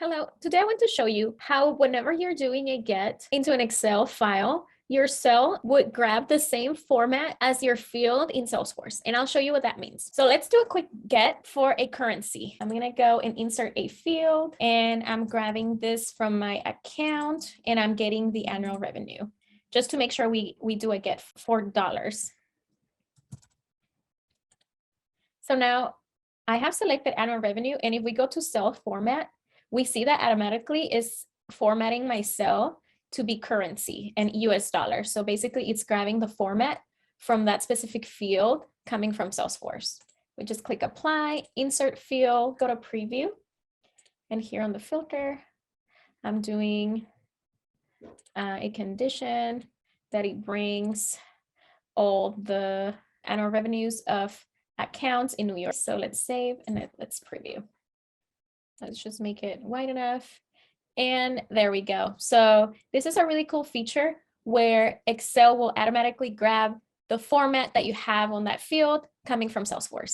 Hello, today I want to show you how whenever you're doing a get into an Excel file, your cell would grab the same format as your field in Salesforce. And I'll show you what that means. So let's do a quick get for a currency. I'm going to go and insert a field and I'm grabbing this from my account and I'm getting the annual revenue just to make sure we do a get for dollars. So now I have selected annual revenue. And if we go to cell format, we see that automatically is formatting my cell to be currency and US dollars. So basically it's grabbing the format from that specific field coming from Salesforce. We just click apply, insert field, go to preview. And here on the filter, I'm doing a condition that it brings all the annual revenues of accounts in New York. So let's save and let's preview. Let's just make it wide enough. And there we go. So this is a really cool feature where Excel will automatically grab the format that you have on that field coming from Salesforce.